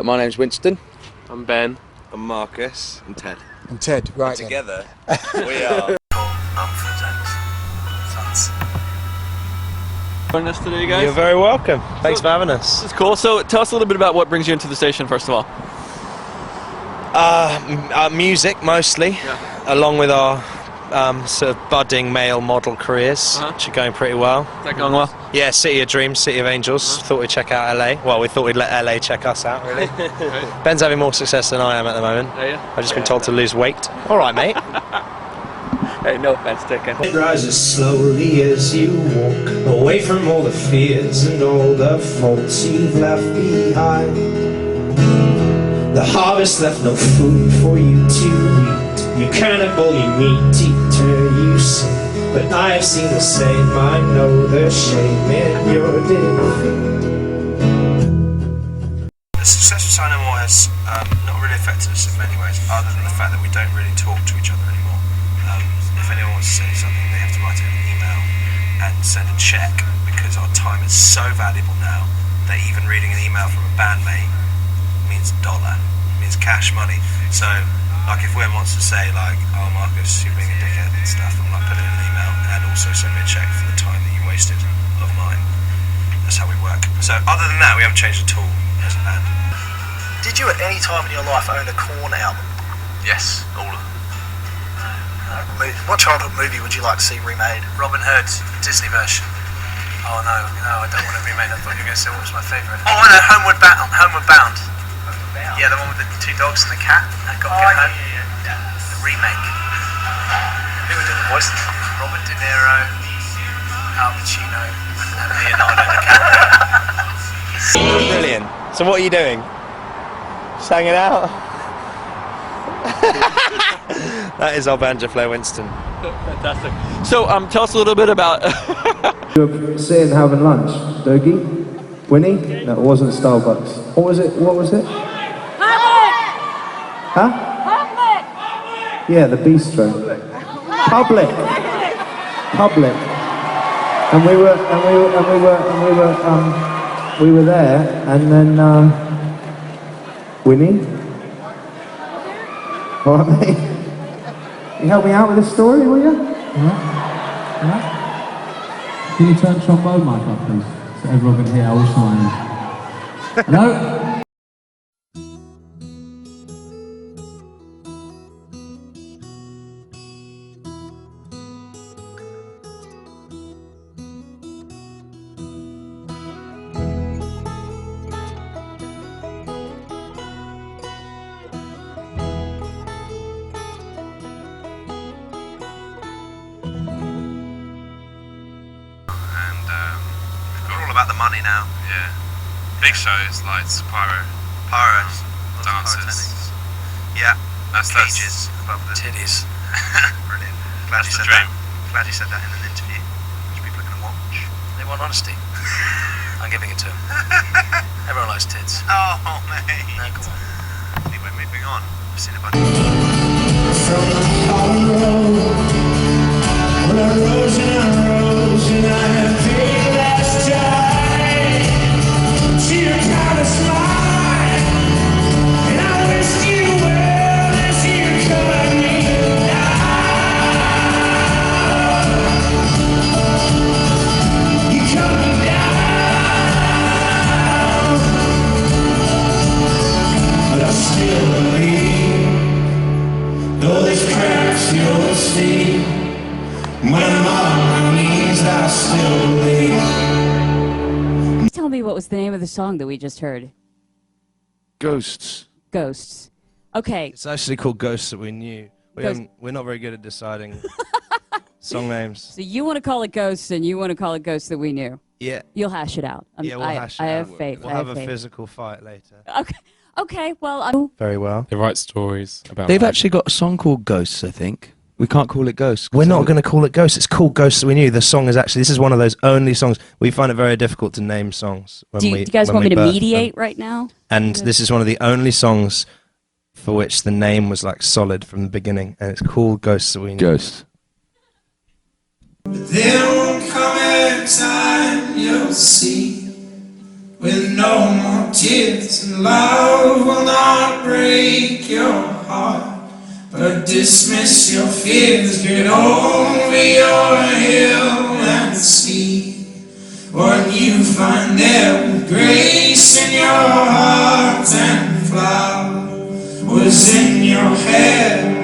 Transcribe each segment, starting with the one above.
My name's Winston. I'm Ben. I'm Marcus. And Ted. And Ted, right. Together, we are Mumford and Sons. Joining us today, guys. You're very welcome. Thanks for having us. This is cool. So tell us a little bit about what brings you into the station, first of all. Music, mostly, along with our sort of budding male model careers, which are going pretty well. Is that going well? Yeah, City of Dreams, City of Angels. Thought we'd check out LA. Well, we thought we'd let LA check us out, really. Right. Ben's having more success than I am at the moment. Are you? I've just been told to lose weight. All right, mate. Hey, no offense taken. It rises slowly as you walk away from all the fears and all the faults you've left behind. The harvest left no food for you to eat. You cannibal, you meat eater, you say. But I have seen the same, I know the shame in your defeat. The success of Sign No More has not really affected us in many ways, other than the fact that we don't really talk to each other anymore. If anyone wants to say something, they have to write it in an email and send a check, because our time is so valuable now that even reading an email from a bandmate means $1, means cash money. So, like, if Wim wants to say, like, oh, Marcus, you're being a dickhead and stuff, I'm like, put it in an email and also send me a check for the time that you wasted of mine. That's how we work. So, other than that, we haven't changed at all as a band. Did you at any time in your life own a Korn album? Yes, all of them. What childhood movie would you like to see remade? Robin Hood, Disney version. Oh no, I don't want to remake that. I thought you were going to say what was my favourite. Oh, I know, Homeward Bound. Yeah, the one with the 2 dogs and the cat. That got Get Home. Yeah. The remake. Who would do the voice? Robert De Niro, Al Pacino, and Leonardo DiCaprio. Brilliant. So what are you doing? Just hanging out? That is our banjo player, Winston. Fantastic. So tell us a little bit about... You were sitting having lunch, Dougie? Winnie? No, it wasn't Starbucks. What was it? Huh? Public! Yeah, the bistro. Public! And we were there, and then, Winnie? All right, mate? You help me out with this story, will you? Yeah? Can you turn trombone mic up, please? So everyone can hear all shine. Hello? About the money now. Yeah. Big shows, lights, pyros, dancers. Yeah. That's cages above the titties. Brilliant. Glad you said that. Glad you said that in an interview, which people are going to watch. They want honesty. I'm giving it to them. Everyone likes tits. Oh, mate. No, come on. Anyway, moving on. I've seen a bunch. From the hard road, when I rose and I had paid last time. See your kind of smile, and I wish you well as you come at me now. You coming down, but I still believe, though there's cracks you'll see. When I'm on my knees, I still believe. Tell me what was the name of the song that we just heard? Ghosts. Ghosts. Okay. It's actually called Ghosts That We Knew. We're not very good at deciding song names. So you want to call it Ghosts, and you want to call it Ghosts That We Knew. Yeah. You'll hash it out. Yeah, we'll hash it out. I have faith. We'll have a physical fight later. Okay. Well, Very well. They write stories about. They've actually got a song called Ghosts, I think. We can't call it Ghosts. We're not going to call it Ghosts. It's called Ghosts That We Knew. The song is actually, this is one of those only songs. We find it very difficult to name songs. Do you guys want me to mediate right now? And this is one of the only songs for which the name was like solid from the beginning. And it's called Ghosts That We Knew. Ghosts. There won't come a time you'll see with no more tears, and love will not break your heart, but dismiss your fears. Get over your hill and see what you find there, with grace in your heart and flowers in your hair.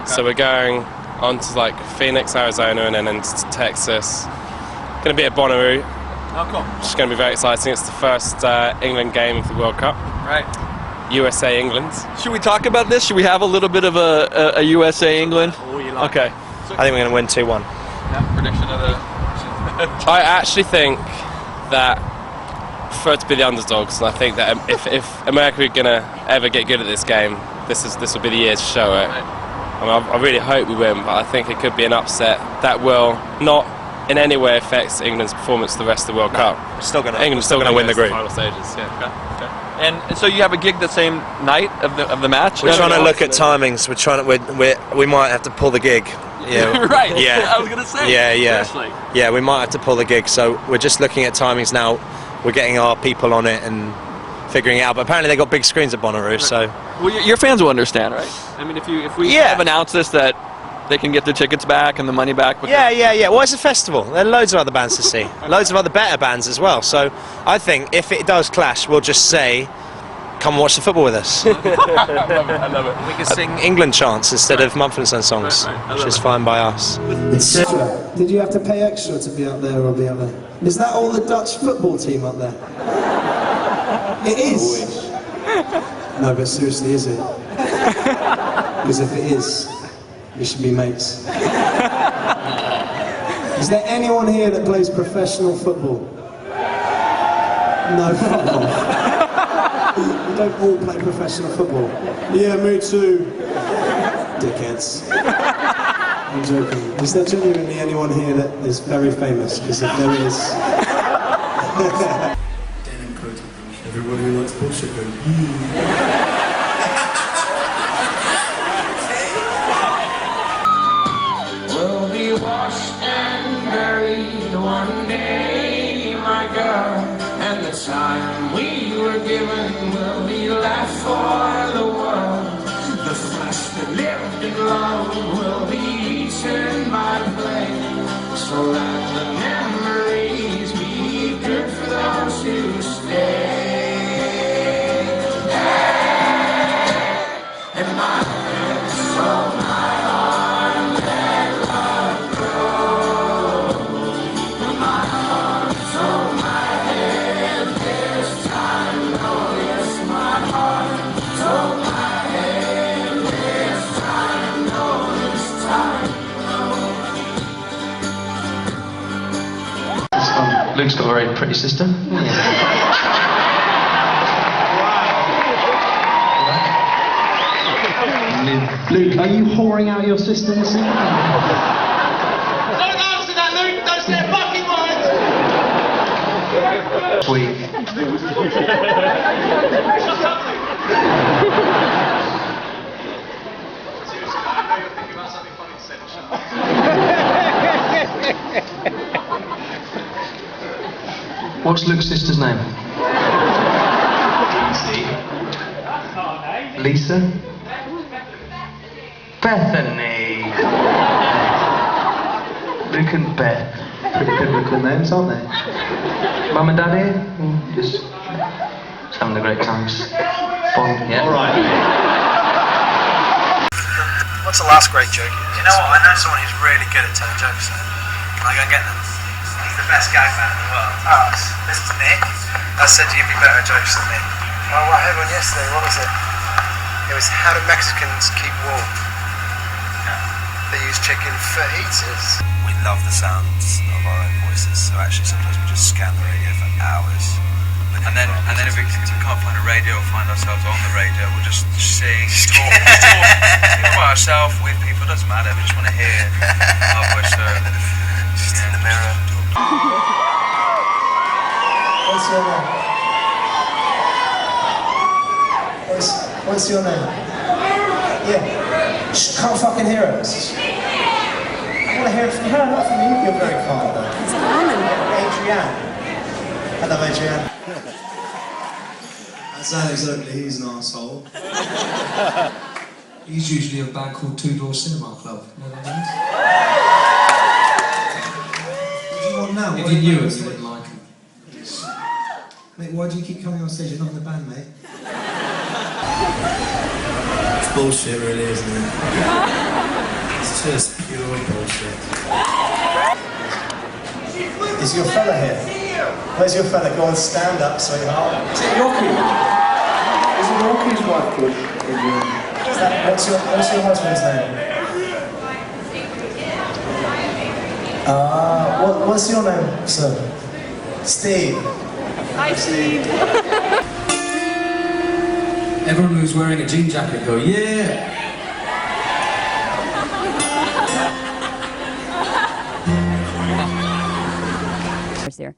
So we're going on to like Phoenix, Arizona, and then into Texas. Going to be at Bonnaroo. Oh, cool. Which is going to be very exciting. It's the first England game of the World Cup. Right. USA England. Should we talk about this? Should we have a little bit of a USA England? Okay. I think we're going to win 2-1. Yeah, prediction of the. I actually think that I prefer to be the underdogs, and I think that if America are going to ever get good at this game, this will be the year to show it. I mean, I really hope we win, but I think it could be an upset that will not in any way affect England's performance the rest of the World Cup. England's still going to win the group. Final stages. Yeah. Okay. And so you have a gig the same night of the match? We're trying to look at timings. We're trying to. We might have to pull the gig. Yeah. Right. Yeah. I was gonna say. Yeah. Seriously. Yeah. We might have to pull the gig. So we're just looking at timings now. We're getting our people on it and figuring it out. But apparently they got big screens at Bonnaroo. So. Well, your fans will understand, right? I mean, if we have announced this, that they can get their tickets back and the money back. Yeah. Well, it's a festival. There are loads of other bands to see. Loads of other better bands as well. So I think if it does clash, we'll just say, come watch the football with us. I love it. We can sing England chants instead of Mumford and Sons songs, which is fine by us. Did you have to pay extra to be up there or be up there? Is that all the Dutch football team up there? It is? No, but seriously, is it? Because if it is, we should be mates. Is there anyone here that plays professional football? No, fuck off. We don't all play professional football. Yeah, me too. Dickheads. I'm joking. Is there genuinely anyone here that is very famous? Because if there is... Everybody who likes bullshit goes, We'll be washed and buried one day, my girl, and the time we were given will be left for the world. The flesh that lived in love will be eaten by flame, so let the memories be good for those who stay. And my head, so my heart let love grow. My heart, so my head this time, no, yes, my heart, so my head this time, no, this time, no. Luke's got a very pretty sister. Luke, are you whoring out your sister this evening? Don't answer that, Luke! Don't say a fucking word! Sweet. What's Luke's sister's name? Lisa? Bethany. Luke and Beth. Pretty biblical names, aren't they? Mum and Dad here? Just having a great time. Bond, yeah. Alright. What's the last great joke? You know what? I know someone who's really good at telling jokes. Can I go and get them? He's the best gag man in the world. Oh, this is Nick. I said you'd be better at jokes than me. Oh, I heard one yesterday. What was it? It was how do Mexicans keep warm? They use chicken for heaters. We love the sounds of our own voices, so actually sometimes we just scan the radio for hours. And then if we can't find a radio or find ourselves on the radio, we'll just sing, talk by ourselves, with people, doesn't matter, we just want to hear our voice. So, just in the mirror. What's your name? What's your name? Yeah. Shh, can't fucking hear it. I want to hear it from her, not from you. You're very kind though. It's Anna. Adrienne. Hello, Adrian. That's Alex Oakley, he's an arsehole. He's usually in a band called Two Door Cinema Club. You know that band? What do you want now? If you knew him, you wouldn't like him. Mate, why do you keep coming on stage? You're not in the band, mate. It's bullshit, really, isn't it? It's just pure bullshit. Is your fella here? Where's your fella? Go on, stand up, sweetheart. Is it Rocky? Is it Rocky's wife called Adrian? What's your husband's name? What's your name, sir? Steve. Hi, Steve. Everyone who's wearing a jean jacket go, yeah! There.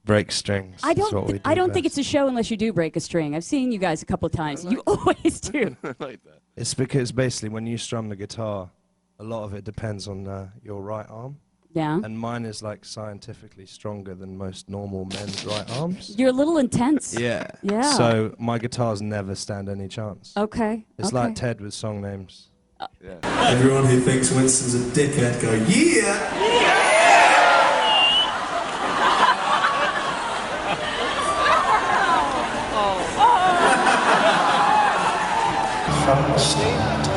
Break strings. I don't think it's a show unless you do break a string. I've seen you guys a couple of times. You always do. Like that. It's because basically when you strum the guitar, a lot of it depends on your right arm. Yeah. And mine is like scientifically stronger than most normal men's right arms. You're a little intense. Yeah. Yeah. So my guitars never stand any chance. Okay. It's okay. like Ted with song names. Yeah. Everyone who thinks Winston's a dickhead go, yeah! From the start,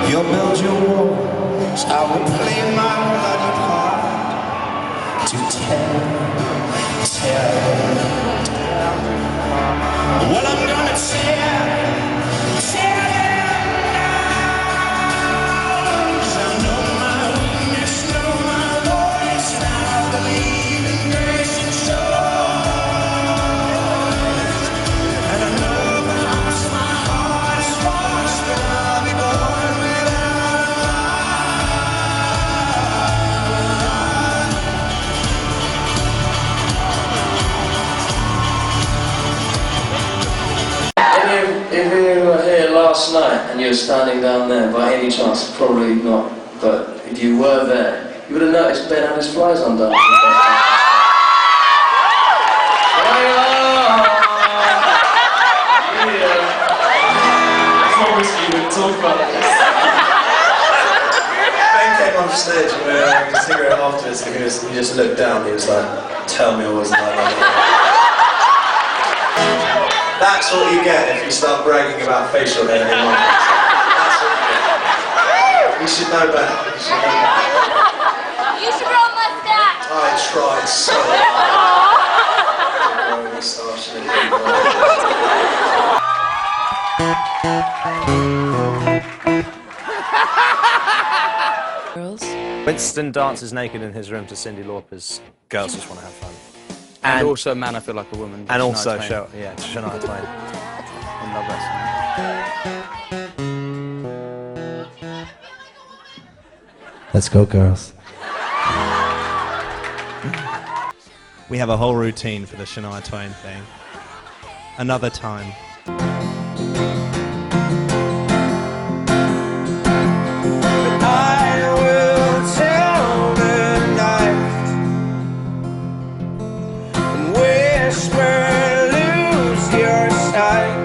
you'll build your walls, I will play my bloody part to tell. Well, I'm gonna tell now, 'cause I know my weakness, know my voice, now I believe in grace and choice, and I know that my heart is forced, but I'll be born without If you were here last night and you were standing down there, by any chance, probably not, but if you were there, you would have noticed Ben had his flies undone. I promise you would talk about this. Ben came off stage and we were having a cigarette afterwards and he just looked down, he was like, tell me I wasn't like that. That's what you get if you start bragging about facial hair in your mind. That's what you get. You should know better. You should know better. You should grow a mustache. I tried so hard. Growing a moustache and it didn't work. Girls? Winston dances naked in his room to Cyndi Lauper's Girls Just Want to Have Fun. And also Man, I Feel Like a Woman. And also Shania Twain. And Love That song. Let's go, girls. We have a whole routine for the Shania Twain thing. Another time. I will tell the night and whisper, lose your sight.